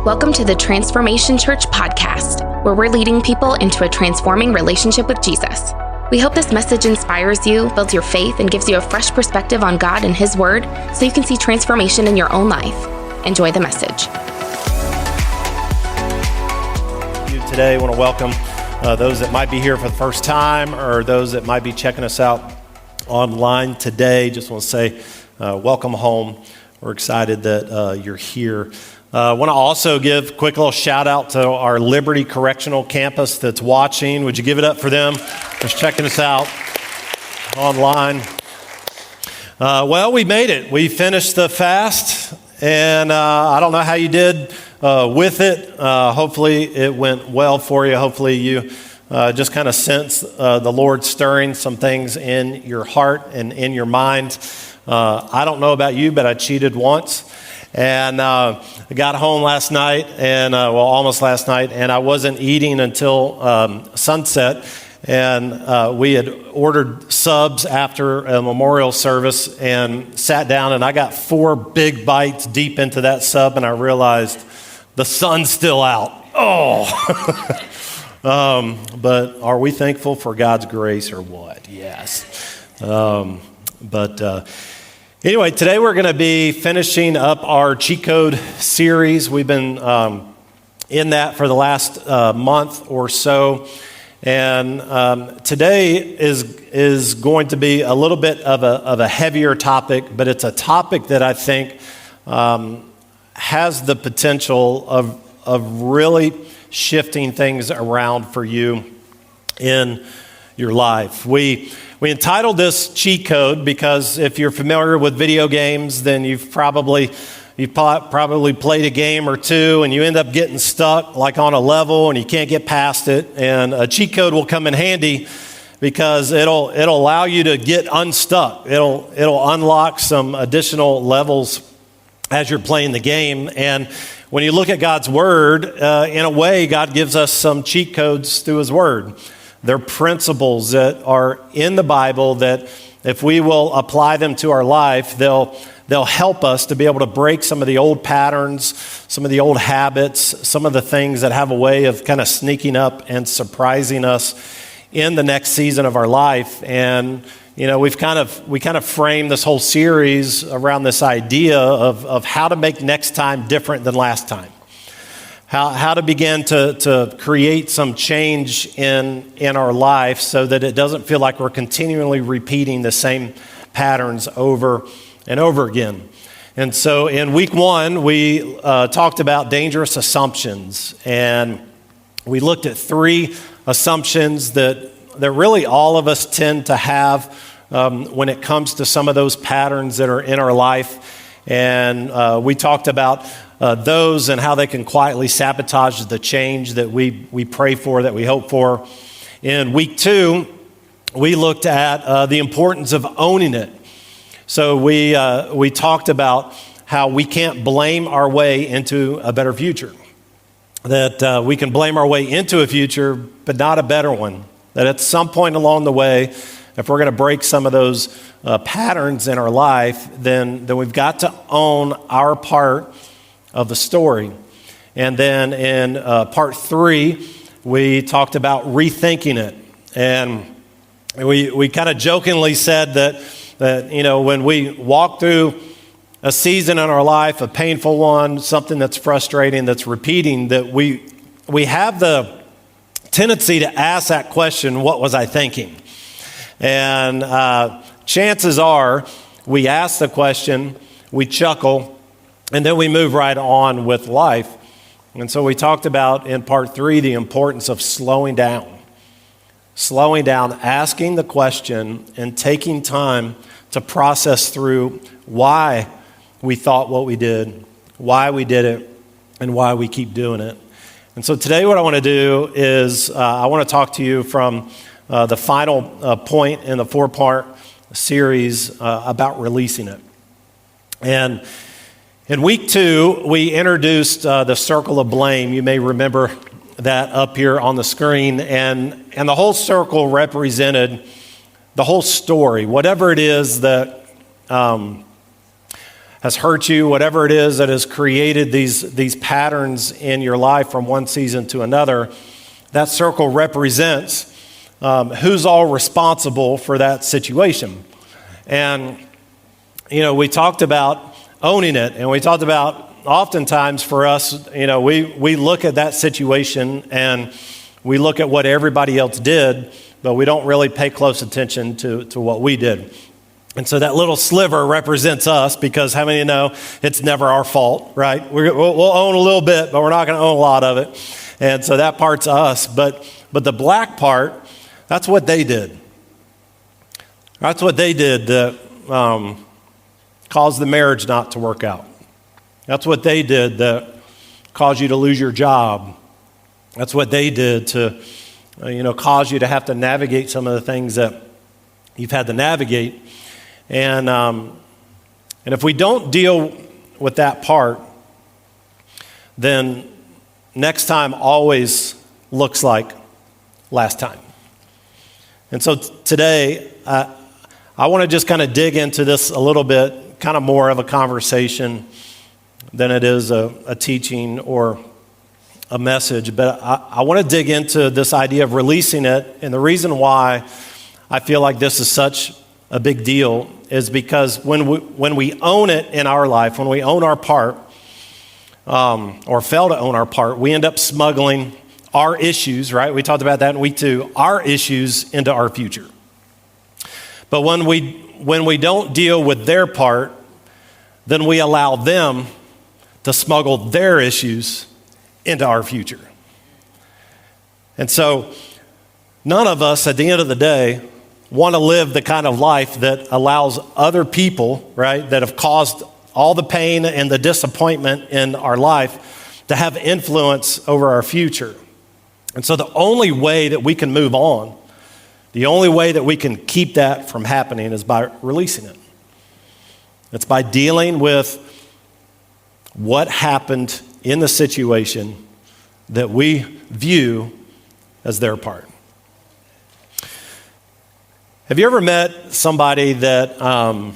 Welcome to the Transformation Church podcast, where we're leading people into a transforming relationship with Jesus. We hope this message inspires you, builds your faith, and gives you a fresh perspective on God and His Word so you can see transformation in your own life. Enjoy the message. Today, I want to welcome those that might be here for the first time or those that might be checking us out online today. Just want to say welcome home. We're excited that you're here. I want to also give a quick little shout out to our Liberty Correctional Campus that's watching. Would you give it up for them? Just checking us out online. Well, we made it. We finished the fast, and I don't know how you did with it. Hopefully it went well for you. Hopefully you just kind of sense the Lord stirring some things in your heart and in your mind. I don't know about you, but I cheated once. And I got home last night, and almost last night, and I wasn't eating until sunset. And we had ordered subs after a memorial service and sat down, and I got 4 big bites deep into that sub, and I realized the sun's still out. Oh! But are we thankful for God's grace or what? Yes. Anyway, today we're going to be finishing up our cheat code series. We've been in that for the last month or so. And today is going to be a little bit of a heavier topic, but it's a topic that I think has the potential of really shifting things around for you in your life. We entitled this cheat code because if you're familiar with video games, then you've probably played a game or two and you end up getting stuck like on a level and you can't get past it. And a cheat code will come in handy because it'll allow you to get unstuck. It'll unlock some additional levels as you're playing the game. And when you look at God's Word, in a way, God gives us some cheat codes through His Word. They're principles that are in the Bible that if we will apply them to our life, they'll help us to be able to break some of the old patterns, some of the old habits, some of the things that have a way of kind of sneaking up and surprising us in the next season of our life. And you know, we kind of framed this whole series around this idea of how to make next time different than last time. How to begin to create some change in our life so that it doesn't feel like we're continually repeating the same patterns over and over again. And so in week 1, we talked about dangerous assumptions. And we looked at 3 assumptions that really all of us tend to have when it comes to some of those patterns that are in our life. And we talked about those and how they can quietly sabotage the change that we pray for, that we hope for. In week 2, we looked at the importance of owning it. So we talked about how we can't blame our way into a better future. That we can blame our way into a future, but not a better one. That at some point along the way, if we're going to break some of those patterns in our life, then we've got to own our part of the story. And then in part 3, we talked about rethinking it. And we kind of jokingly said that you know, when we walk through a season in our life, a painful one, something that's frustrating, that's repeating, that we have the tendency to ask that question, what was I thinking? And chances are we ask the question, we chuckle, and then we move right on with life. And so we talked about in part 3 the importance of slowing down, asking the question and taking time to process through why we thought what we did, why we did it, and why we keep doing it. And so today what I want to do is I want to talk to you from the final point in the 4-part series about releasing it. And in week 2, we introduced the circle of blame. You may remember that up here on the screen. And the whole circle represented the whole story, whatever it is that has hurt you, whatever it is that has created these patterns in your life from one season to another, that circle represents who's all responsible for that situation. And, we talked about owning it, and we talked about oftentimes for us, we look at that situation and we look at what everybody else did, but we don't really pay close attention to what we did. And so that little sliver represents us, because how many know it's never our fault, right? We'll own a little bit, but we're not going to own a lot of it. And so that part's us. But the black part, that's what they did. That's what they did that caused the marriage not to work out. That's what they did that caused you to lose your job. That's what they did to, cause you to have to navigate some of the things that you've had to navigate. And if we don't deal with that part, then next time always looks like last time. And so today, I want to just kind of dig into this a little bit, kind of more of a conversation than it is a teaching or a message. But I want to dig into this idea of releasing it. And the reason why I feel like this is such a big deal is because when we own it in our life, when we own our part, or fail to own our part, we end up smuggling our issues, right? We talked about that in week 2, our issues into our future. But when we don't deal with their part, then we allow them to smuggle their issues into our future. And so none of us at the end of the day want to live the kind of life that allows other people, right, that have caused all the pain and the disappointment in our life to have influence over our future. And so the only way that we can move on, the only way that we can keep that from happening is by releasing it. It's by dealing with what happened in the situation that we view as their part. Have you ever met somebody that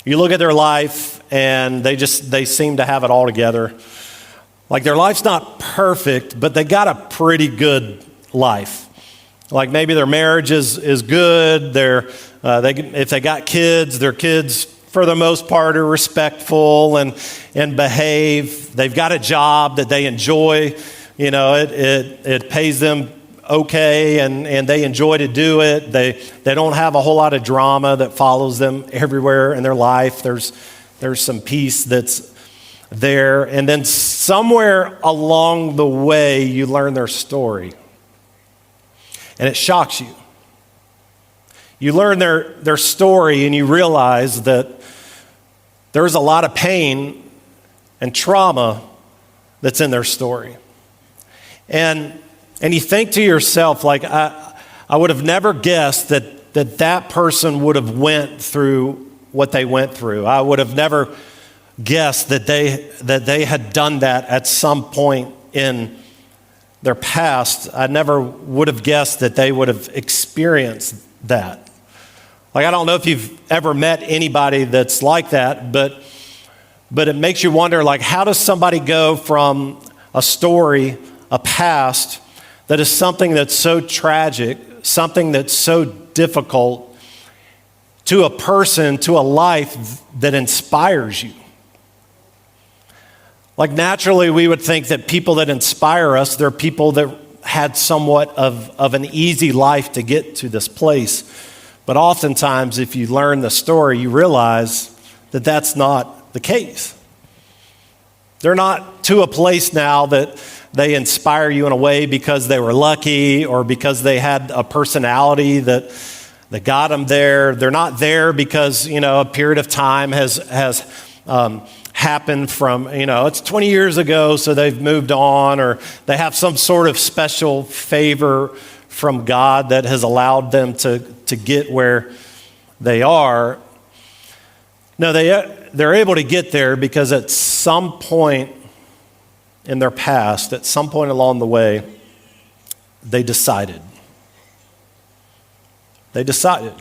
you look at their life and they seem to have it all together? Like their life's not perfect, but they got a pretty good life. Like maybe their marriage is good. If they got kids, their kids for the most part are respectful and behave. They've got a job that they enjoy. It pays them okay, and they enjoy to do it. They don't have a whole lot of drama that follows them everywhere in their life. There's some peace that's there. And then somewhere along the way, you learn their story. And it shocks you. You learn their story and you realize that there's a lot of pain and trauma that's in their story. And you think to yourself, like, I would have never guessed that person would have went through what they went through. I would have never guessed that they had done that at some point in their past. I never would have guessed that they would have experienced that. Like, I don't know if you've ever met anybody that's like that, but it makes you wonder, like, how does somebody go from a story, a past, that is something that's so tragic, something that's so difficult, to a person, to a life that inspires you? Like naturally, we would think that people that inspire us, they're people that had somewhat of an easy life to get to this place. But oftentimes, if you learn the story, you realize that that's not the case. They're not to a place now that they inspire you in a way because they were lucky or because they had a personality that got them there. They're not there because, a period of time has happened from, it's 20 years ago, so they've moved on, or they have some sort of special favor from God that has allowed them to get where they are. No, they're able to get there because at some point in their past, at some point along the way, they decided. They decided.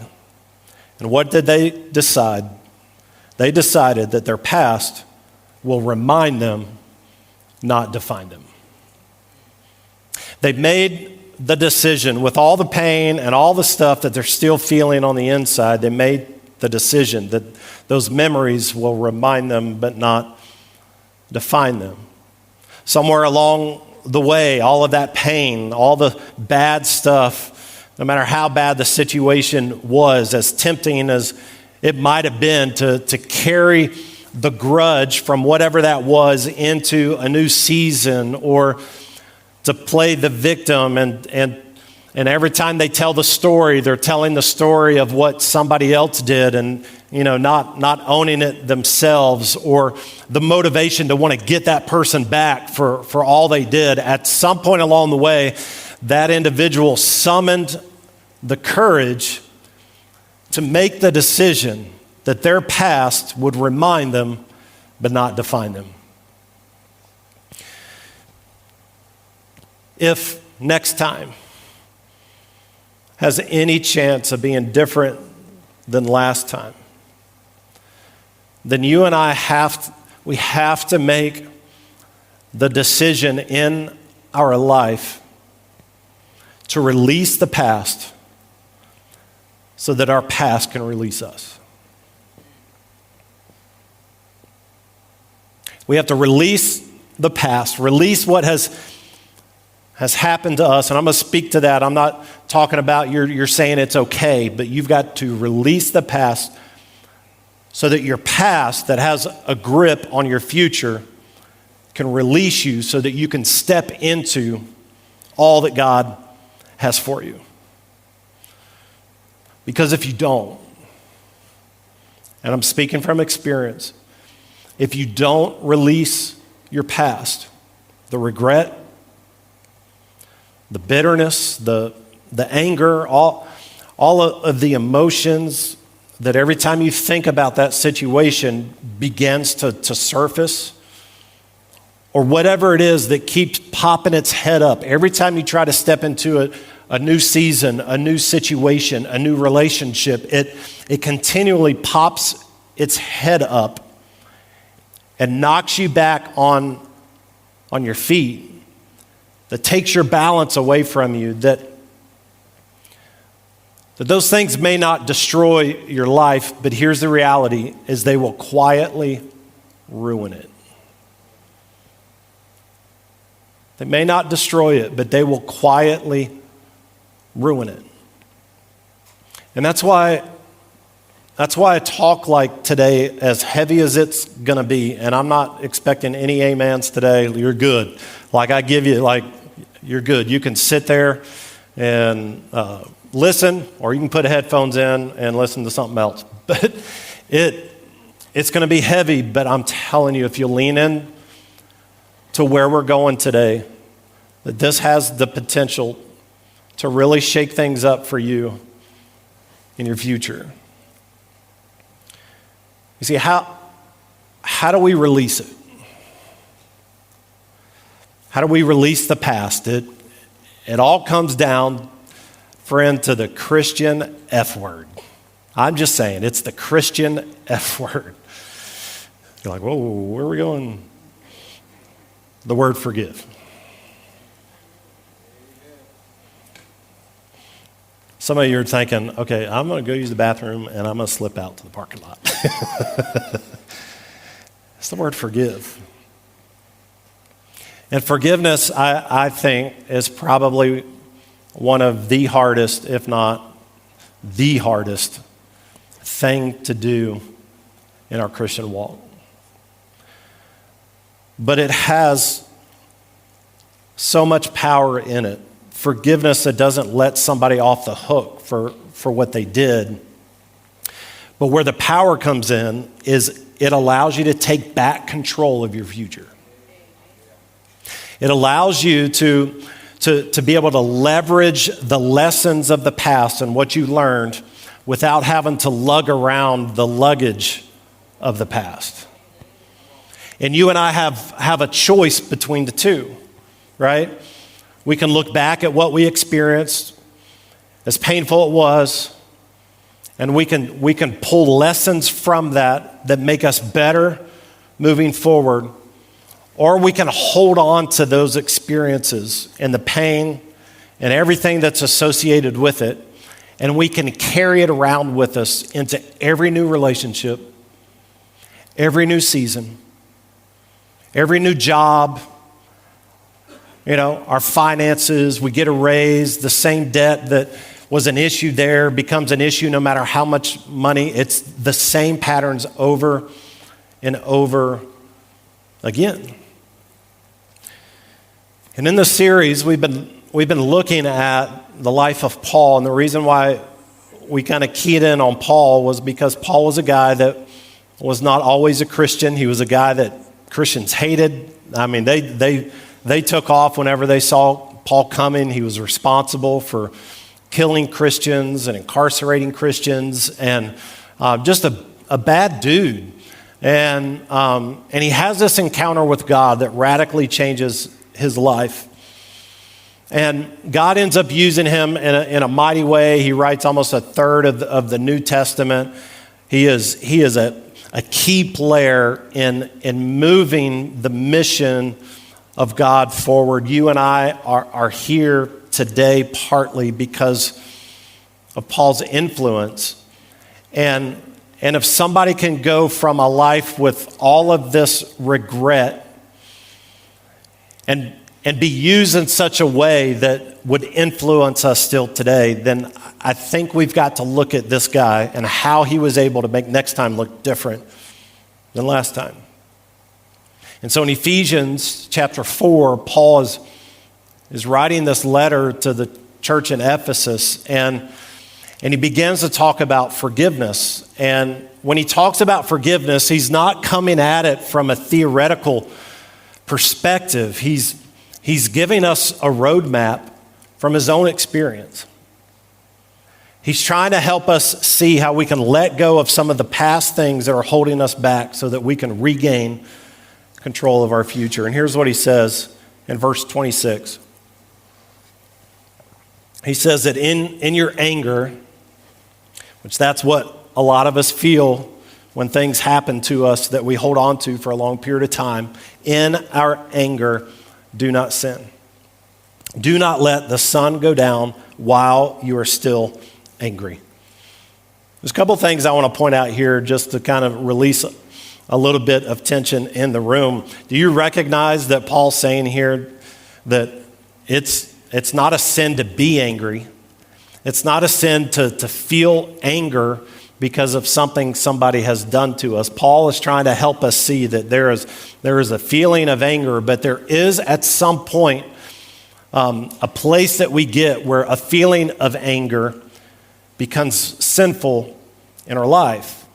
And what did they decide? They decided that their past will remind them, not define them. They made the decision with all the pain and all the stuff that they're still feeling on the inside. They made the decision that those memories will remind them but not define them. Somewhere along the way, all of that pain, all the bad stuff, no matter how bad the situation was, as tempting as it might have been to carry the grudge from whatever that was into a new season, or to play the victim, and every time they tell the story, they're telling the story of what somebody else did, and not owning it themselves, or the motivation to want to get that person back for all they did. At some point along the way, that individual summoned the courage to make the decision that their past would remind them but not define them. If next time has any chance of being different than last time, then you and I have to make the decision in our life to release the past so that our past can release us. We have to release the past, release what has happened to us. And I'm going to speak to that. I'm not talking about you're saying it's okay, but you've got to release the past so that your past that has a grip on your future can release you so that you can step into all that God has for you. Because if you don't, and I'm speaking from experience, if you don't release your past, the regret, the bitterness, the anger, all of the emotions that every time you think about that situation begins to surface, or whatever it is that keeps popping its head up, every time you try to step into a new season, a new situation, a new relationship, it continually pops its head up and knocks you back on your feet, that takes your balance away from you, that those things may not destroy your life, but here's the reality, is they will quietly ruin it. They may not destroy it, but they will quietly ruin it. And that's why I talk like today, as heavy as it's going to be, and I'm not expecting any amens today. You're good. Like I give you, like you're good. You can sit there and listen, or you can put headphones in and listen to something else. But it's going to be heavy, but I'm telling you, if you lean in to where we're going today, that this has the potential to really shake things up for you in your future. You see, how do we release it? How do we release the past? It all comes down, friend, to the Christian F word. I'm just saying, it's the Christian F word. You're like, whoa, where are we going? The word forgive. Some of you are thinking, okay, I'm going to go use the bathroom and I'm going to slip out to the parking lot. It's the word forgive. And forgiveness, I think, is probably one of the hardest, if not the hardest thing to do in our Christian walk. But it has so much power in it. Forgiveness that doesn't let somebody off the hook for what they did. But where the power comes in is it allows you to take back control of your future. It allows you to be able to leverage the lessons of the past and what you learned without having to lug around the luggage of the past. And you and I have a choice between the two, right? We can look back at what we experienced, as painful it was, And we can pull lessons from that make us better moving forward. Or we can hold on to those experiences and the pain and everything that's associated with it. And we can carry it around with us into every new relationship, every new season, every new job, our finances, we get a raise, the same debt that was an issue there becomes an issue no matter how much money. It's the same patterns over and over again. And in this series, we've been looking at the life of Paul, and the reason why we kind of keyed in on Paul was because Paul was a guy that was not always a Christian. He was a guy that Christians hated. I mean, they took off whenever they saw Paul coming. He was responsible for killing Christians and incarcerating Christians, and just a bad dude. And he has this encounter with God that radically changes his life. And God ends up using him in a mighty way. He writes almost a third of the New Testament. He is a key player in moving the mission of God forward. You and I are here today partly because of Paul's influence. And if somebody can go from a life with all of this regret and be used in such a way that would influence us still today, then I think we've got to look at this guy and how he was able to make next time look different than last time. And so in Ephesians chapter 4, Paul is writing this letter to the church in Ephesus, and he begins to talk about forgiveness. And when he talks about forgiveness, he's not coming at it from a theoretical perspective. He's giving us a roadmap from his own experience. He's trying to help us see how we can let go of some of the past things that are holding us back so that we can regain control of our future. And here's what he says in verse 26. He says that in your anger, which that's what a lot of us feel when things happen to us that we hold on to for a long period of time, in our anger, do not sin. Do not let the sun go down while you are still angry. There's a couple things I want to point out here just to kind of release a little bit of tension in the room. Do you recognize that Paul's saying here that it's not a sin to be angry? It's not a sin to feel anger because of something somebody has done to us. Paul is trying to help us see that there is a feeling of anger, but there is at some point a place that we get where a feeling of anger becomes sinful in our life.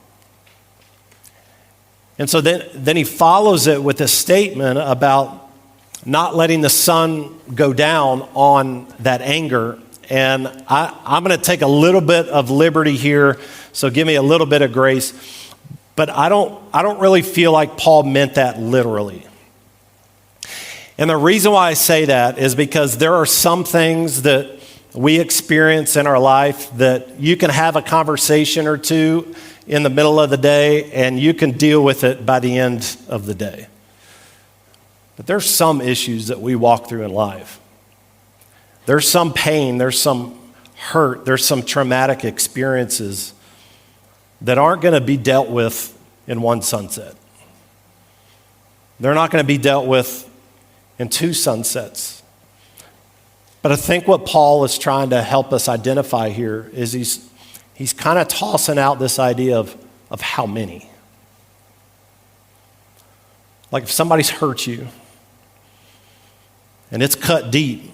And so then he follows it with a statement about not letting the sun go down on that anger. And I'm going to take a little bit of liberty here, so give me a little bit of grace. But I don't really feel like Paul meant that literally. And the reason why I say that is because there are some things that we experience in our life that you can have a conversation or two in the middle of the day and you can deal with it by the end of the day. But there's some issues that we walk through in life. There's some pain, there's some hurt, there's some traumatic experiences that aren't going to be dealt with in one sunset. They're not going to be dealt with in two sunsets. But I think what Paul is trying to help us identify here is he's kind of tossing out this idea of how many. Like if somebody's hurt you and it's cut deep,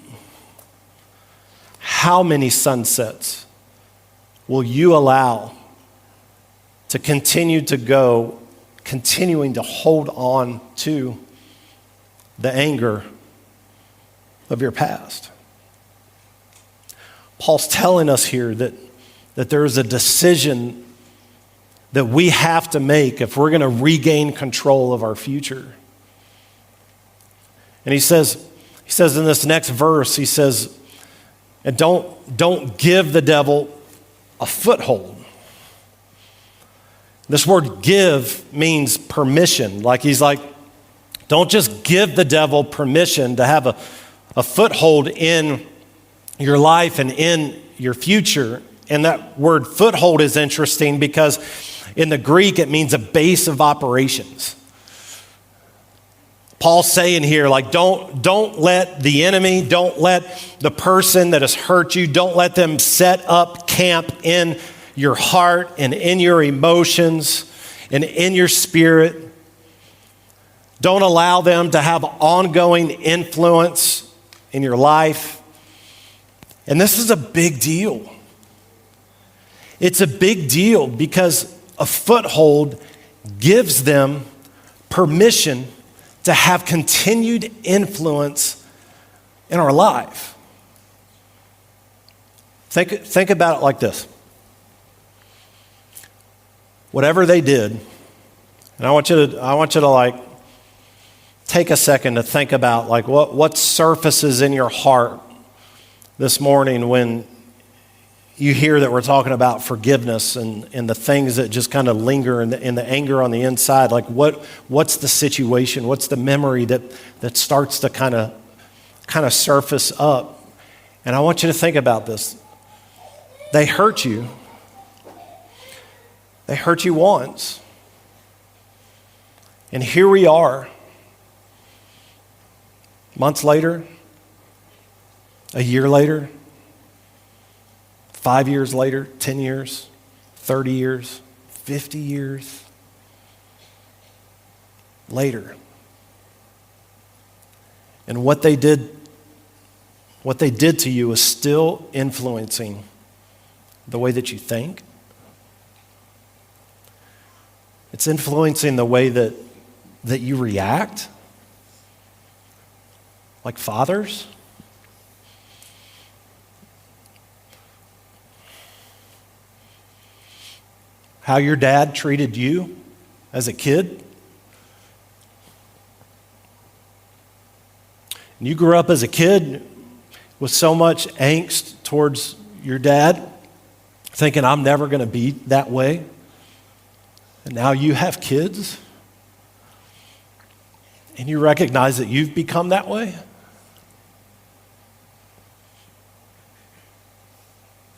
how many sunsets will you allow to continue to go, continuing to hold on to the anger of your past? Paul's telling us here that there is a decision that we have to make if we're going to regain control of our future. And he says in this next verse, he says, and don't give the devil a foothold. This word give means permission. Like he's like, don't just give the devil permission to have a foothold in your life and in your future. And that word foothold is interesting because in the Greek, it means a base of operations. Paul's saying here, like, don't let the enemy, don't let the person that has hurt you, don't let them set up camp in your heart and in your emotions and in your spirit. Don't allow them to have ongoing influence in your life. And this is a big deal. It's a big deal because a foothold gives them permission to have continued influence in our life. Think about it like this. Whatever they did, and I want you to like take a second to think about like what surfaces in your heart this morning when you hear that we're talking about forgiveness and the things that just kind of linger in the anger on the inside. Like what's the situation? What's the memory that starts to kind of surface up? And I want you to think about this. They hurt you. They hurt you once. And here we are, months later, a year later, 5 years later, 10 years, 30 years, 50 years later. And what they did to you is still influencing the way that you think. It's influencing the way that you react, like fathers. How your dad treated you as a kid. And you grew up as a kid with so much angst towards your dad, thinking, I'm never going to be that way. And now you have kids, and you recognize that you've become that way.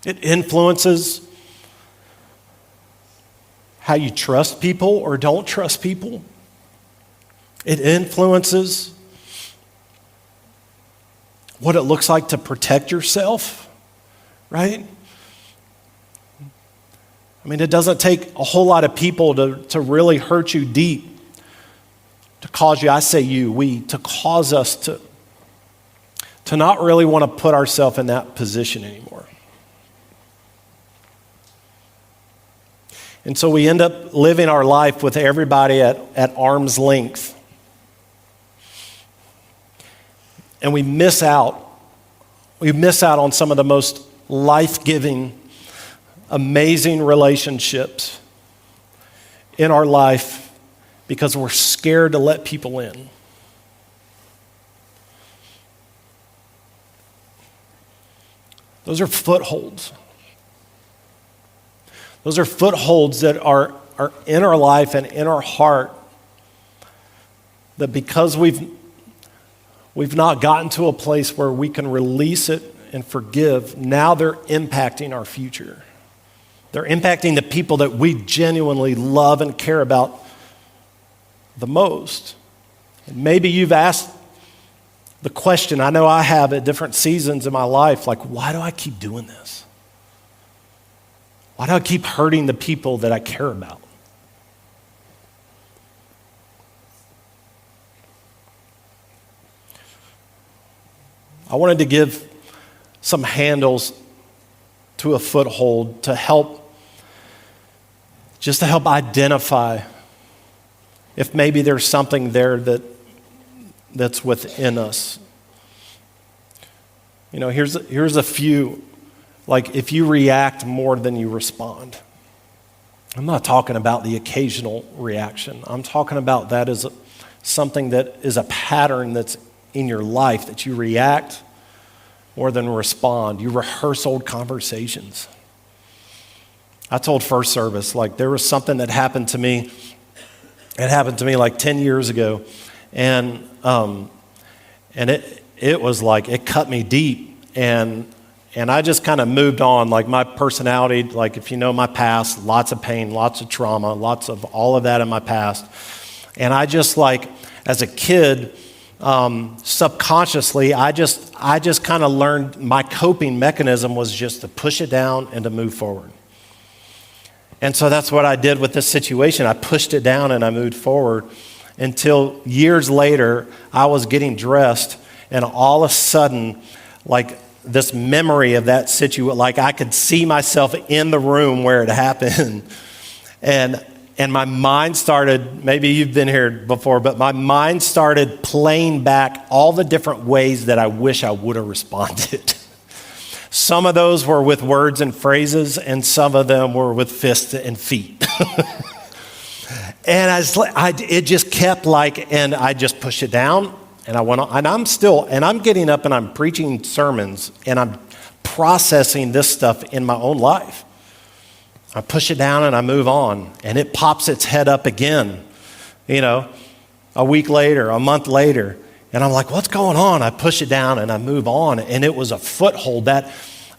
It influences how you trust people or don't trust people. It influences what it looks like to protect yourself, right? I mean, it doesn't take a whole lot of people to really hurt you deep, to cause you, I say you, we, to cause us to not really want to put ourselves in that position anymore. And so we end up living our life with everybody at arm's length. And we miss out. We miss out on some of the most life-giving, amazing relationships in our life because we're scared to let people in. Those are footholds. Those are footholds that are in our life and in our heart that because we've not gotten to a place where we can release it and forgive, now they're impacting our future. They're impacting the people that we genuinely love and care about the most. And maybe you've asked the question, I know I have at different seasons in my life, like, why do I keep doing this? Why do I keep hurting the people that I care about? I wanted to give some handles to a foothold to help identify if maybe there's something there that's within us. You know, here's a few. Like if you react more than you respond. I'm not talking about the occasional reaction. I'm talking about that as something that is a pattern that's in your life, that you react more than respond. You rehearse old conversations. I told First Service, like there was something that happened to me. It happened to me like 10 years ago. And it was like, it cut me deep. And I just kind of moved on, like my personality, like if you know my past, lots of pain, lots of trauma, lots of all of that in my past. And I just like, as a kid, subconsciously, I just kind of learned my coping mechanism was just to push it down and to move forward. And so that's what I did with this situation. I pushed it down and I moved forward until years later, I was getting dressed and all of a sudden, like this memory of that situation, like I could see myself in the room where it happened. And my mind started, maybe you've been here before, but my mind started playing back all the different ways that I wish I would have responded. Some of those were with words and phrases, and some of them were with fists and feet. And it just kept like, and I just pushed it down, and I went on, and I'm getting up and I'm preaching sermons, and I'm processing this stuff in my own life. I push it down and I move on, and it pops its head up again, a week later, a month later, and I'm like, what's going on? I push it down and I move on, and it was a foothold, that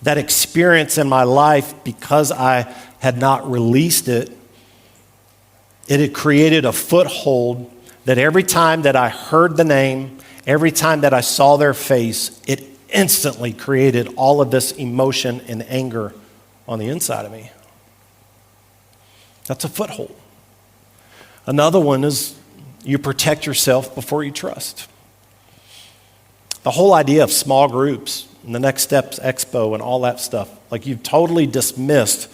experience in my life, because I had not released it, it had created a foothold that every time that I heard the name, every time that I saw their face, it instantly created all of this emotion and anger on the inside of me. That's a foothold. Another one is you protect yourself before you trust. The whole idea of small groups and the Next Steps Expo and all that stuff, like you've totally dismissed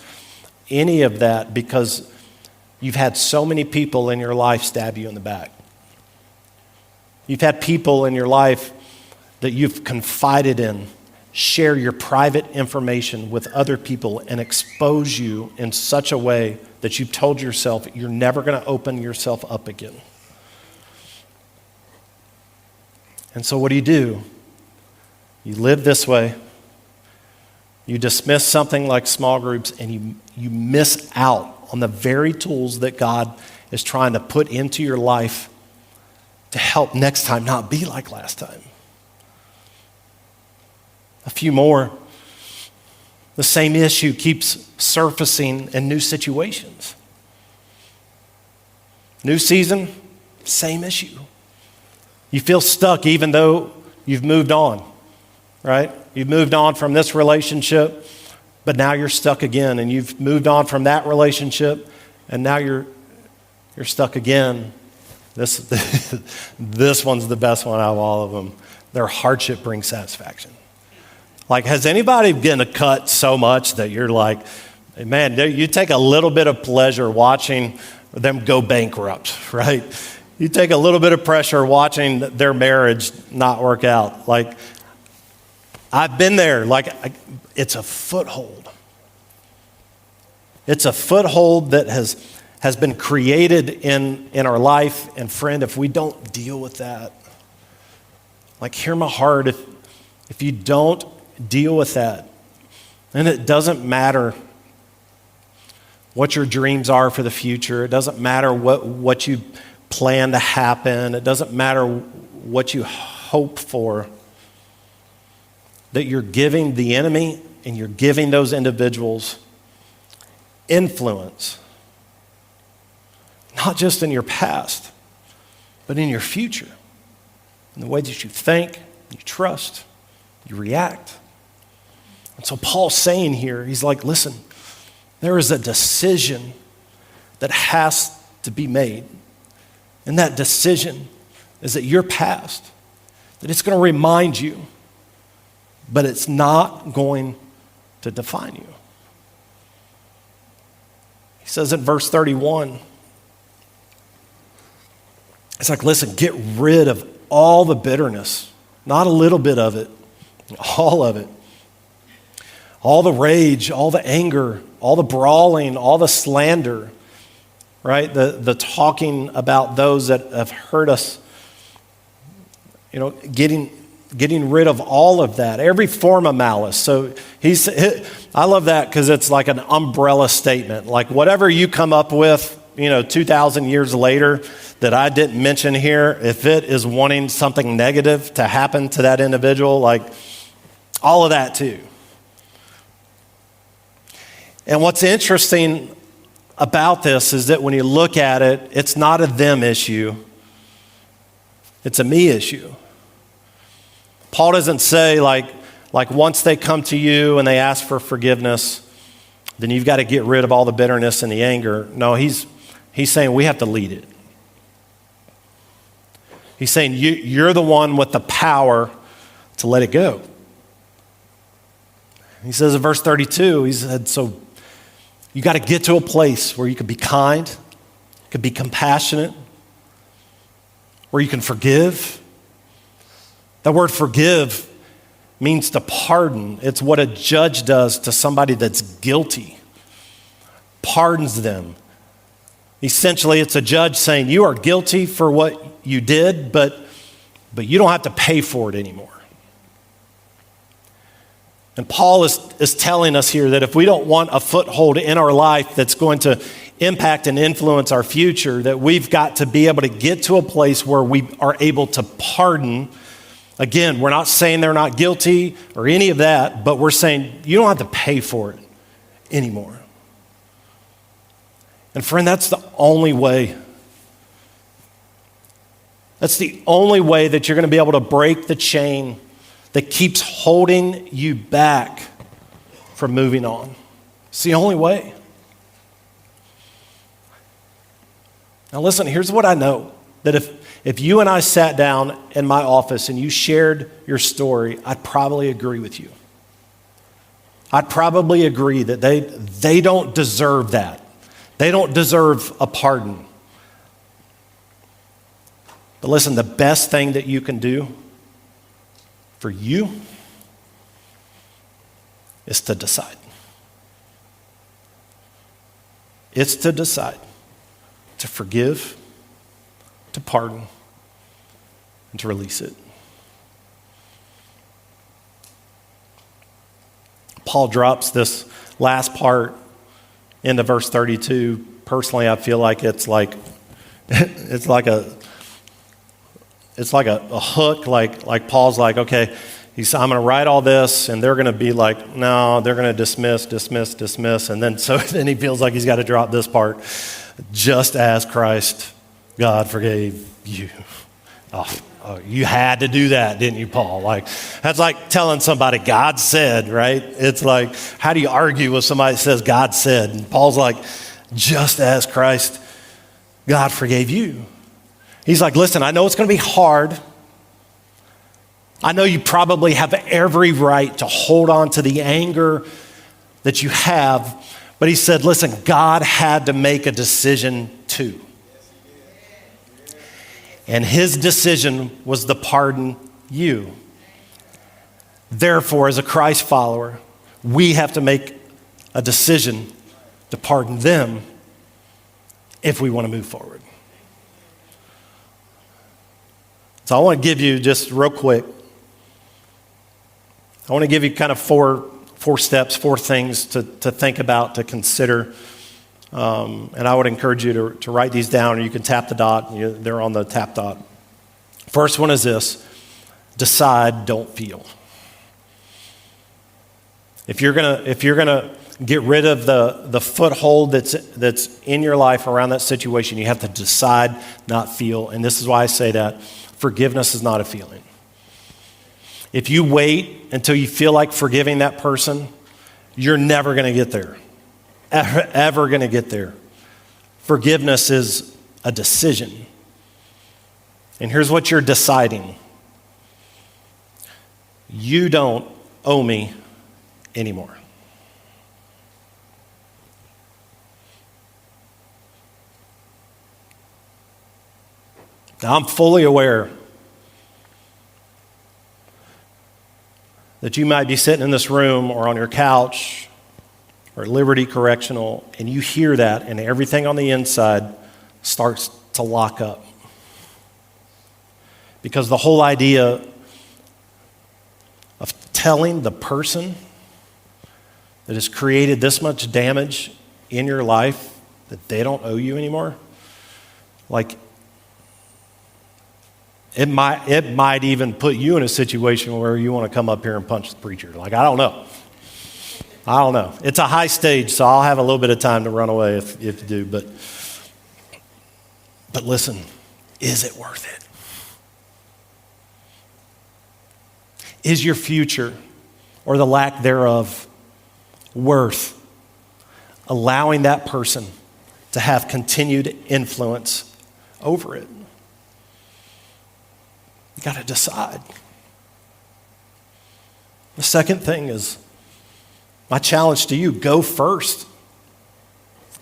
any of that because you've had so many people in your life stab you in the back. You've had people in your life that you've confided in share your private information with other people and expose you in such a way that you've told yourself you're never going to open yourself up again. And so what do? You live this way. You dismiss something like small groups, and you miss out on the very tools that God is trying to put into your life to help next time not be like last time. A few more. The same issue keeps surfacing in new situations. New season, same issue. You feel stuck even though you've moved on, right? You've moved on from this relationship, but now you're stuck again. And you've moved on from that relationship, and now you're stuck again. This one's the best one out of all of them. Their hardship brings satisfaction. Like, has anybody been cut so much that you're like, man, you take a little bit of pleasure watching them go bankrupt, right? You take a little bit of pressure watching their marriage not work out. Like, I've been there. Like, it's a foothold. It's a foothold that has been created in our life. And friend, if we don't deal with that, like, hear my heart, if you don't deal with that, and it doesn't matter what your dreams are for the future. It doesn't matter what you plan to happen. It doesn't matter what you hope for. That you're giving the enemy and you're giving those individuals influence, not just in your past, but in your future, in the way that you think, you trust, you react. And so Paul's saying here, he's like, listen, there is a decision that has to be made. And that decision is that your past, that it's going to remind you, but it's not going to define you. He says in verse 31, it's like, listen, get rid of all the bitterness, not a little bit of it, all of it. All the rage, all the anger, all the brawling, all the slander, right? The talking about those that have hurt us, getting getting rid of all of that, every form of malice. So I love that because it's like an umbrella statement. Like whatever you come up with, 2,000 years later that I didn't mention here, if it is wanting something negative to happen to that individual, like all of that too. And what's interesting about this is that when you look at it, it's not a them issue, it's a me issue. Paul doesn't say like once they come to you and they ask for forgiveness, then you've got to get rid of all the bitterness and the anger. No, he's saying we have to lead it. He's saying you're the one with the power to let it go. He says in verse 32, he said, so you got to get to a place where you can be kind, you can be compassionate, where you can forgive. That word forgive means to pardon. It's what a judge does to somebody that's guilty. Pardons them. Essentially, it's a judge saying you are guilty for what you did, but you don't have to pay for it anymore. And Paul is telling us here that if we don't want a foothold in our life that's going to impact and influence our future, that we've got to be able to get to a place where we are able to pardon. Again, we're not saying they're not guilty or any of that, but we're saying you don't have to pay for it anymore. And friend, that's the only way. That's the only way that you're going to be able to break the chain that keeps holding you back from moving on. It's the only way. Now listen, here's what I know. That if you and I sat down in my office and you shared your story, I'd probably agree with you. I'd probably agree that they don't deserve that. They don't deserve a pardon. But listen, the best thing that you can do for you is to decide. It's to decide to forgive, to pardon, and to release it. Paul drops this last part into verse 32. Personally, I feel like it's like a hook. Like Paul's like, okay, I'm going to write all this, and they're going to be like, no, they're going to dismiss, and then he feels like he's got to drop this part. Just as Christ, God forgave you. Oh, you had to do that, didn't you, Paul? Like, that's like telling somebody God said, right? It's like, how do you argue with somebody that says God said? And Paul's like, just as Christ, God forgave you. He's like, listen, I know it's going to be hard. I know you probably have every right to hold on to the anger that you have. But he said, listen, God had to make a decision too. And his decision was to pardon you. Therefore, as a Christ follower, we have to make a decision to pardon them if we want to move forward. So I want to give you just real quick, I want to give you kind of four steps, four things to think about, to consider. And I would encourage you to write these down, or you can tap the dot. They're on the tap dot. First one is this: decide, don't feel. If you're gonna get rid of the foothold that's in your life around that situation, you have to decide, not feel. And this is why I say that forgiveness is not a feeling. If you wait until you feel like forgiving that person, you're never going to get there. Ever going to get there. Forgiveness is a decision. And here's what you're deciding. You don't owe me anymore. Now, I'm fully aware that you might be sitting in this room or on your couch or at Liberty Correctional, and you hear that, and everything on the inside starts to lock up. Because the whole idea telling the person that has created this much damage in your life that they don't owe you anymore? Like, it might even put you in a situation where you want to come up here and punch the preacher. Like, I don't know. It's a high stage, so I'll have a little bit of time to run away if you do. But listen, is it worth it? Is your future, or the lack thereof, worth allowing that person to have continued influence over it? You got to decide. The second thing is, my challenge to you, go first.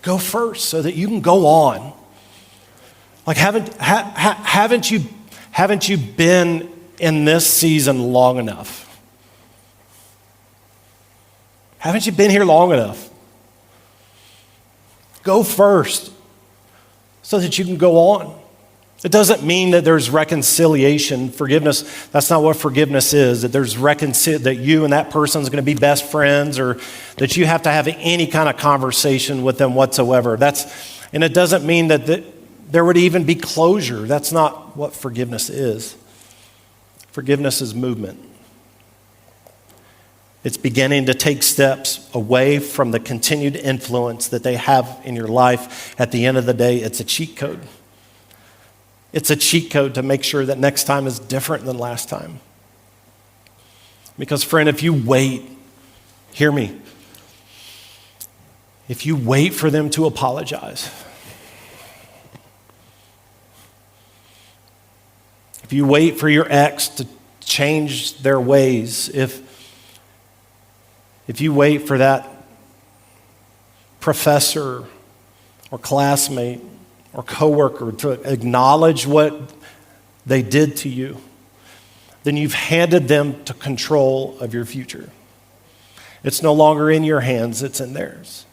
Go first so that you can go on. Like, haven't you been in this season long enough? Haven't you been here long enough? Go first so that you can go on. It doesn't mean that there's reconciliation, forgiveness. That's not what forgiveness is, that there's that you and that person is going to be best friends, or that you have to have any kind of conversation with them whatsoever. And it doesn't mean that there would even be closure. That's not what forgiveness is. Forgiveness is movement. It's beginning to take steps away from the continued influence that they have in your life. At the end of the day, it's a cheat code. It's a cheat code to make sure that next time is different than last time. Because, friend, if you wait, hear me, if you wait for them to apologize, if you wait for your ex to change their ways, if you wait for that professor or classmate or coworker to acknowledge what they did to you, then you've handed them to control of your future. It's no longer in your hands, it's in theirs.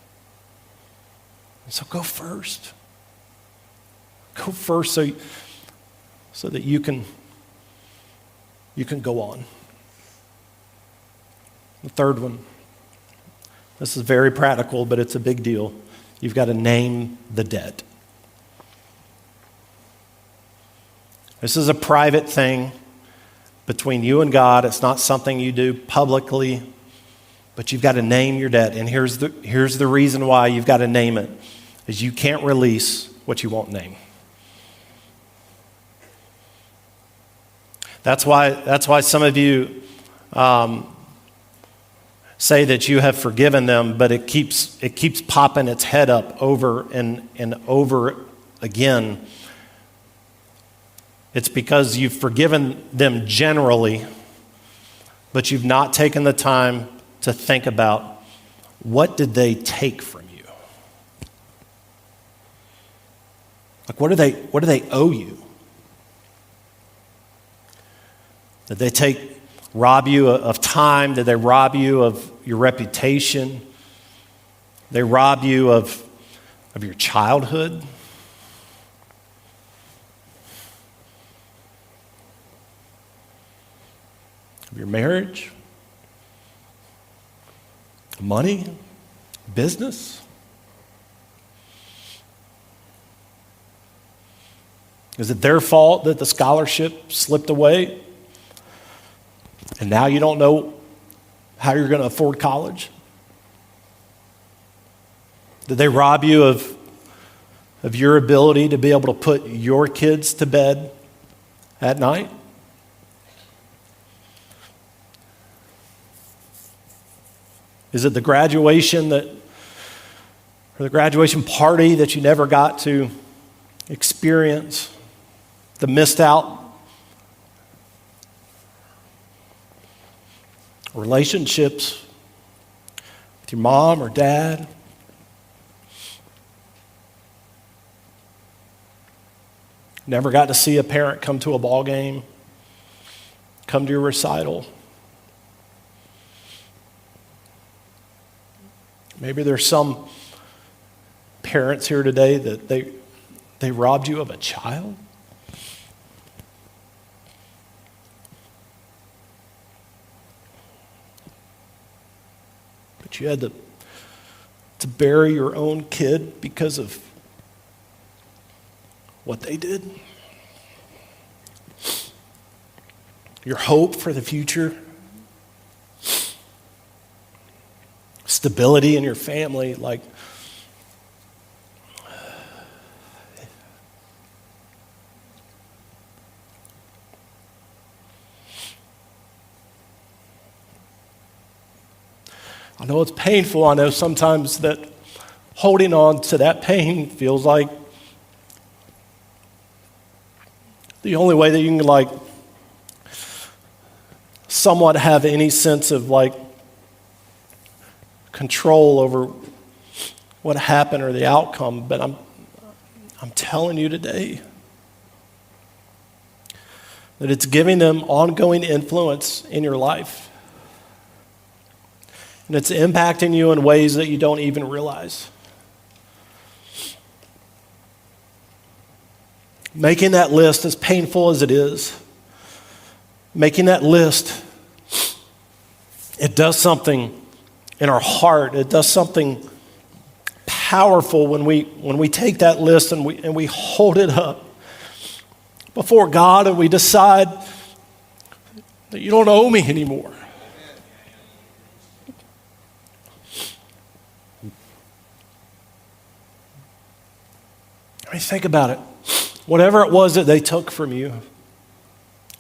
So go first. Go first so that you can go on. The third one, this is very practical, but it's a big deal. You've got to name the debt. This is a private thing between you and God. It's not something you do publicly, but you've got to name your debt. And here's the reason why you've got to name it, is you can't release what you won't name. That's why some of you say that you have forgiven them, but it keeps popping its head up over and over again. It's because you've forgiven them generally, but you've not taken the time to think about, what did they take from you? Like, what do they owe you? Did they rob you of time? Did they rob you of your reputation? Did they rob you of your childhood? Of your marriage? Money? Business? Is it their fault that the scholarship slipped away and now you don't know how you're going to afford college? Did they rob you of your ability to be able to put your kids to bed at night? Is it the graduation or the graduation party that you never got to experience? The missed out relationships with your mom or dad? Never got to see a parent come to a ball game, come to your recital? Maybe there's some parents here today that they robbed you of a child. that you had to bury your own kid because of what they did. Your hope for the future. Stability in your family, like I know it's painful. I know sometimes that holding on to that pain feels like the only way that you can somewhat have any sense of control over what happened or the outcome. But I'm telling you today that it's giving them ongoing influence in your life. And it's impacting you in ways that you don't even realize. Making that list, as painful as it is, making that list, it does something in our heart. It does something powerful when we take that list and we hold it up before God and we decide that you don't owe me anymore. I mean, think about it. Whatever it was that they took from you,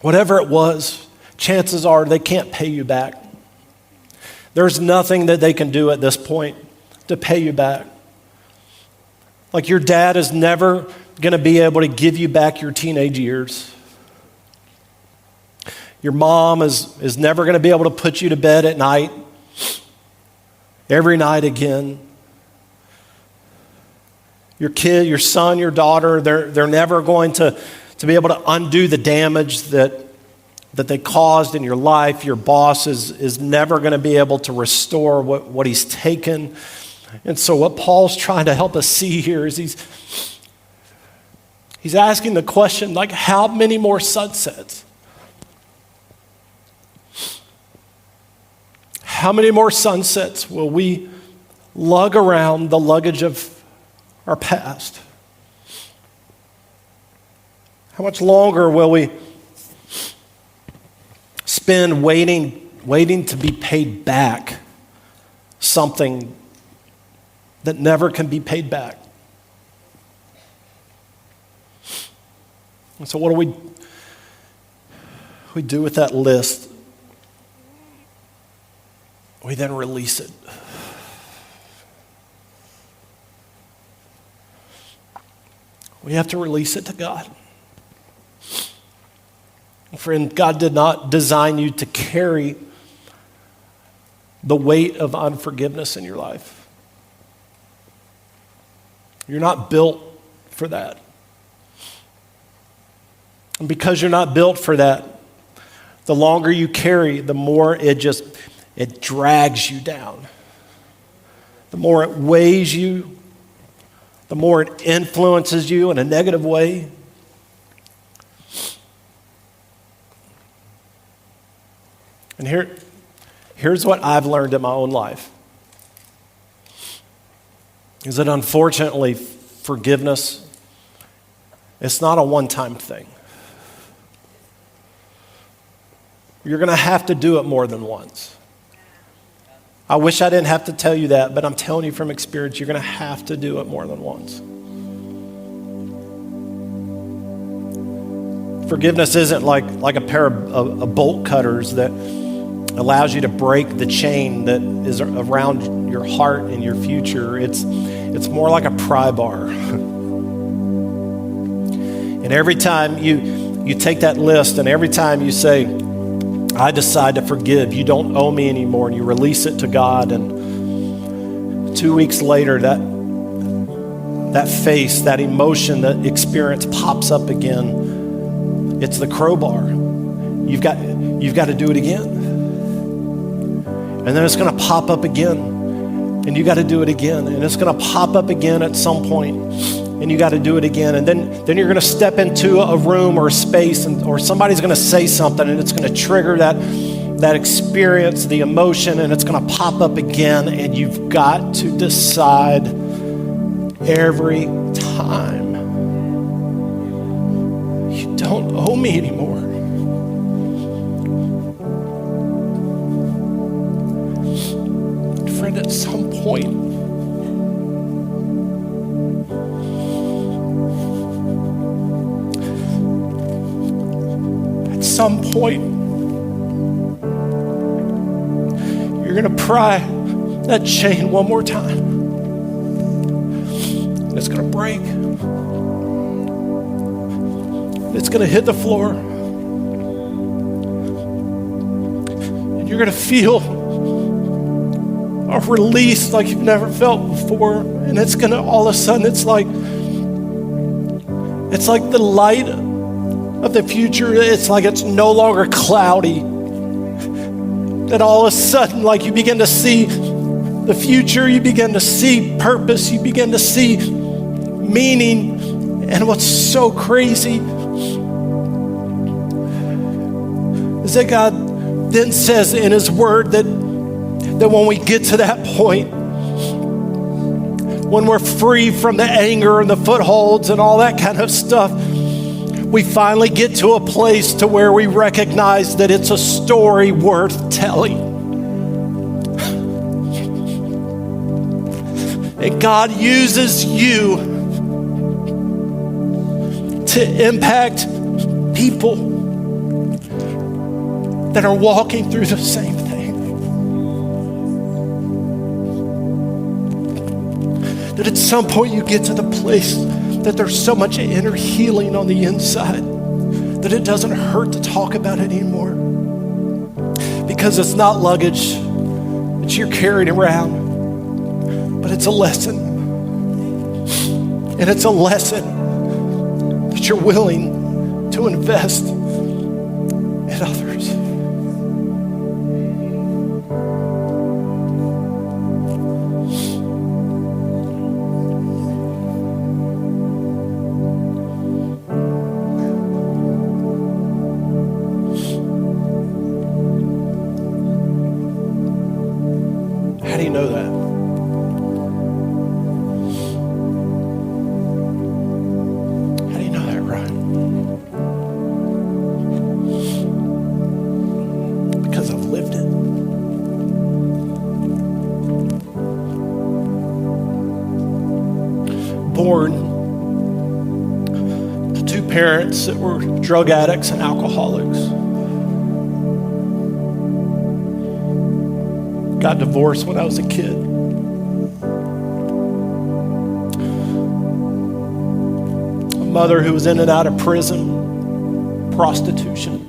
whatever it was, chances are they can't pay you back. There's nothing that they can do at this point to pay you back. Like your dad is never going to be able to give you back your teenage years. Your mom is never going to be able to put you to bed at night, every night again. Your kid, your son, your daughter, they're never going to be able to undo the damage that they caused in your life. Your boss is never going to be able to restore what he's taken. And so what Paul's trying to help us see here is he's asking the question, how many more sunsets? How many more sunsets will we lug around the luggage of our past? How much longer will we spend waiting to be paid back something that never can be paid back? And so what do we do with that list? We then release it. We have to release it to God. Friend, God did not design you to carry the weight of unforgiveness in your life. You're not built for that. And because you're not built for that, the longer you carry, the more it drags you down. The more it weighs you, the more it influences you in a negative way. And here's what I've learned in my own life. Is that unfortunately, forgiveness, it's not a one-time thing. You're going to have to do it more than once. I wish I didn't have to tell you that, but I'm telling you from experience, you're going to have to do it more than once. Forgiveness isn't like a pair of bolt cutters that allows you to break the chain that is around your heart and your future. It's more like a pry bar. And every time you take that list and every time you say, I decide to forgive, you don't owe me anymore, and you release it to God, and 2 weeks later that face, that emotion, that experience pops up again. It's the crowbar. You've got to do it again. And then it's going to pop up again, and you got to do it again, and it's going to pop up again at some point, and you got to do it again, and then you're going to step into a room or a space, or somebody's going to say something, and it's going to trigger that that experience, the emotion, and it's going to pop up again, and you've got to decide every time, you don't owe me anymore. Friend, at some point, you're going to pry that chain one more time. And it's going to break. It's going to hit the floor. And you're going to feel a release like you've never felt before. And it's going to, all of a sudden, it's like the light of the future. It's like it's no longer cloudy. That all of a sudden, like you begin to see the future, you begin to see purpose, you begin to see meaning. And what's so crazy is that God then says in his word that when we get to that point, when we're free from the anger and the footholds and all that kind of stuff, we finally get to a place to where we recognize that it's a story worth telling. And God uses you to impact people that are walking through the same thing. That at some point you get to the place that there's so much inner healing on the inside that it doesn't hurt to talk about it anymore. Because it's not luggage that you're carrying around, but it's a lesson. And it's a lesson that you're willing to invest in others. How do you know that? How do you know that, Ryan? Because I've lived it. Born to two parents that were drug addicts and alcoholics. Got divorced when I was a kid. A mother who was in and out of prison, prostitution.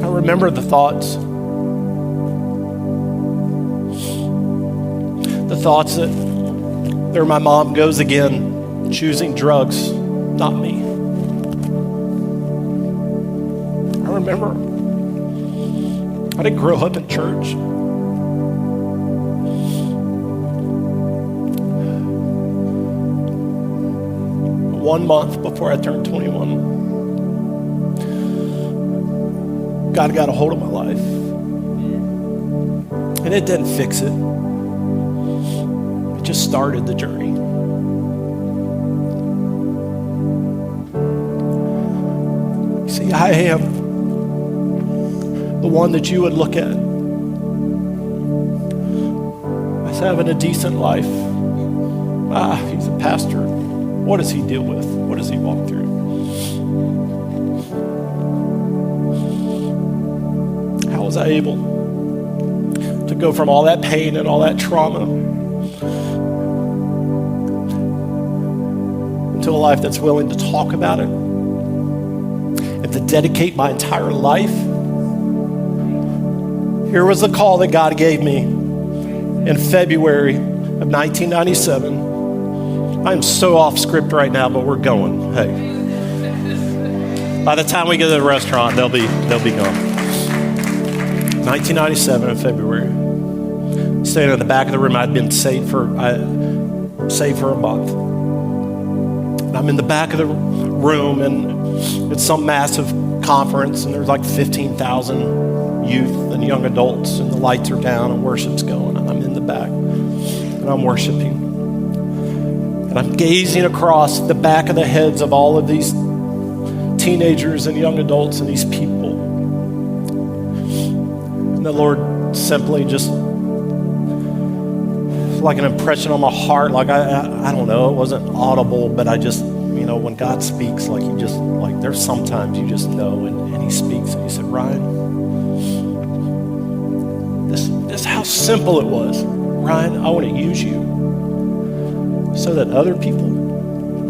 I remember the thoughts. The thoughts that there my mom goes again, choosing drugs, not me. I remember I didn't grow up in church. One month before I turned 21, God got a hold of my life. And it didn't fix it. It just started the journey. See, I am the one that you would look at as having a decent life. He's a pastor. What does he deal with? What does he walk through? How was I able to go from all that pain and all that trauma into a life that's willing to talk about it and to dedicate my entire life? Here was the call that God gave me in February of 1997. I'm so off script right now, but we're going. Hey, by the time we get to the restaurant, they'll be gone. 1997 in February. Staying in the back of the room. I'd been saved for a month. And I'm in the back of the room, and it's some massive conference, and there's like 15,000 youth and young adults, and the lights are down and worship's going, and I'm in the back and I'm worshiping. And I'm gazing across the back of the heads of all of these teenagers and young adults and these people. And the Lord simply just, like an impression on my heart, like I don't know, it wasn't audible, but I just, when God speaks, like you just, like there's sometimes you just know, and he speaks, and he said, Ryan, this is how simple it was. Ryan, I want to use you so that other people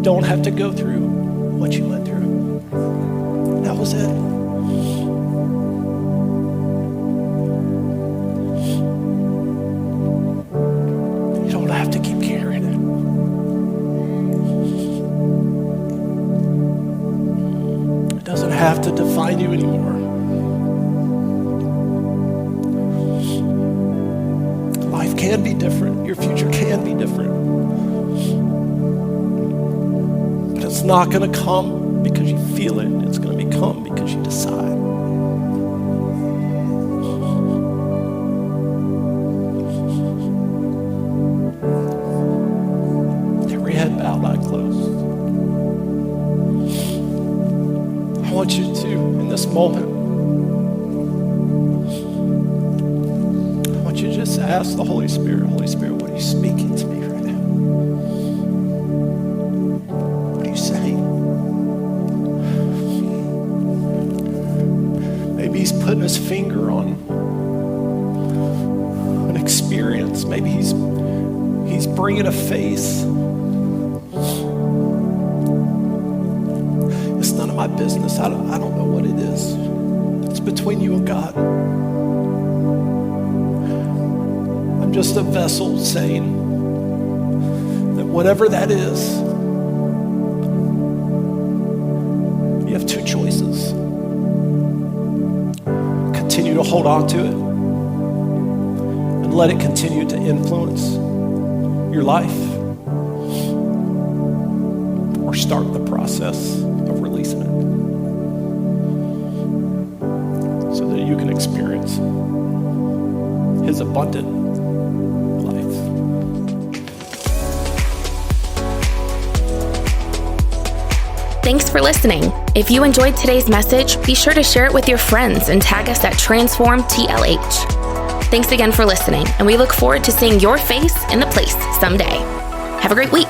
don't have to go through what you went through. That was it. You don't have to keep carrying it. It doesn't have to define you anymore. Life can be different. Your future can be different. But it's not going to come because you feel it. It's going to become because you decide. Every head bowed, eye closed. I want you to, in this moment, you just ask the Holy Spirit, what are you speaking to me right now? What are you saying? Maybe he's putting his finger on an experience. Maybe he's bringing a face. It's none of my business. I don't know what it is. It's between you and God. Just a vessel saying that whatever that is, you have two choices. Continue to hold on to it and let it continue to influence your life, or start the process of releasing it so that you can experience his abundant life. Thanks for listening. If you enjoyed today's message, be sure to share it with your friends and tag us at transformtlh. Thanks again for listening, and we look forward to seeing your face in the place someday. Have a great week.